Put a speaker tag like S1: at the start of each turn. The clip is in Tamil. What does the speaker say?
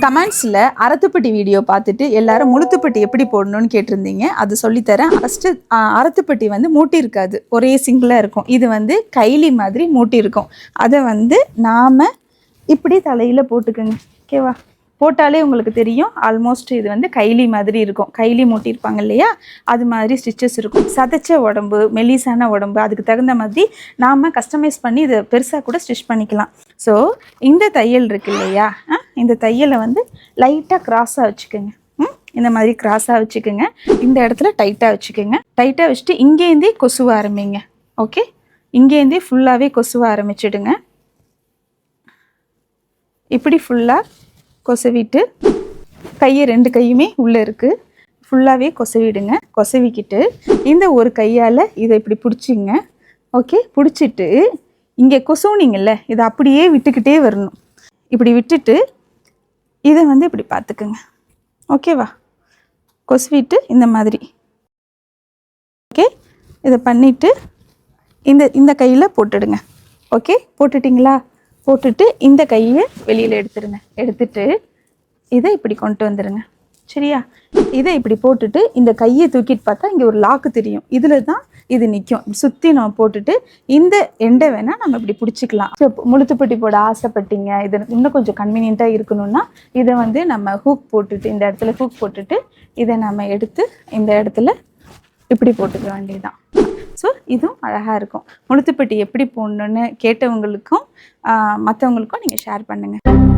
S1: கமெண்ட்ஸில் அறத்துப்பட்டி வீடியோ பார்த்துட்டு எல்லாரும் முழுத்துப்பட்டி எப்படி போடணும்னு கேட்டிருந்தீங்க. அது சொல்லித்தரேன். ஃபஸ்ட்டு அறத்துப்பட்டி வந்து மூட்டி இருக்காது, ஒரே சிங்கிளாக இருக்கும். இது வந்து கைலி மாதிரி மூட்டி இருக்கும். அதை வந்து நாம் இப்படி தலையில் போட்டுக்கோங்க. ஓகேவா? போட்டாலே உங்களுக்கு தெரியும், ஆல்மோஸ்ட் இது வந்து கைலி மாதிரி இருக்கும். கைலி மூட்டியிருப்பாங்க இல்லையா, அது மாதிரி ஸ்டிச்சஸ் இருக்கும். சதைச்ச உடம்பு, மெலிசான உடம்பு, அதுக்கு தகுந்த மாதிரி நாம் கஸ்டமைஸ் பண்ணி இதை பெருசாக கூட ஸ்டிச் பண்ணிக்கலாம். ஸோ இந்த தையல் இருக்கு இல்லையா, இந்த தையலை வந்து லைட்டாக கிராஸாக வச்சுக்கோங்க. இந்த மாதிரி கிராஸாக வச்சுக்கோங்க. இந்த இடத்துல டைட்டாக வச்சுக்கோங்க. டைட்டாக வச்சுட்டு இங்கேருந்தே கொசுவ ஆரம்பிங்க. ஓகே, இங்கேருந்தே ஃபுல்லாகவே கொசுவ ஆரம்பிச்சிடுங்க. இப்படி ஃபுல்லாக கொசவிட்டு கையை 2 கையுமே உள்ளே இருக்குது, ஃபுல்லாகவே கொசவிடுங்க. கொசவிக்கிட்டு இந்த ஒரு கையால் இதை இப்படி பிடிச்சிங்க. ஓகே, பிடிச்சிட்டு இங்கே கொசுவுனிங்கள்ல, இதை அப்படியே விட்டுக்கிட்டே வரணும். இப்படி விட்டுட்டு இதை வந்து இப்படி பார்த்துக்குங்க. ஓகேவா? கொசுவிட்டு இந்த மாதிரி. ஓகே, இதை பண்ணிவிட்டு இந்த கையில் போட்டுடுங்க. ஓகே, போட்டுட்டிங்களா? போட்டுட்டு இந்த கையை வெளியில் எடுத்துருங்க. எடுத்துட்டு இதை இப்படி கொண்டு வந்துடுங்க. சரியா? இதை இப்படி போட்டுட்டு இந்த கையை தூக்கிட்டு பார்த்தா இங்கே ஒரு லாக்கு தெரியும். இதில் தான் இது நிற்கும். சுற்றி நம்ம போட்டுட்டு இந்த எண்டை வேணால் நம்ம இப்படி பிடிச்சிக்கலாம். முழுத்துப்பட்டி போட ஆசைப்பட்டீங்க, இது இன்னும் கொஞ்சம் கன்வீனியண்ட்டாக இருக்கணும்னா இதை வந்து நம்ம ஹூக் போட்டுட்டு, இந்த இடத்துல ஹூக் போட்டுட்டு இதை நம்ம எடுத்து இந்த இடத்துல இப்படி போட்டுக்க வேண்டியதுதான். ஸோ இதுவும் அழகாக இருக்கும். முழுத்துப்பட்டி எப்படி போடணுன்னு கேட்டவங்களுக்கும் மற்றவங்களுக்கும் நீங்கள் ஷேர் பண்ணுங்கள்.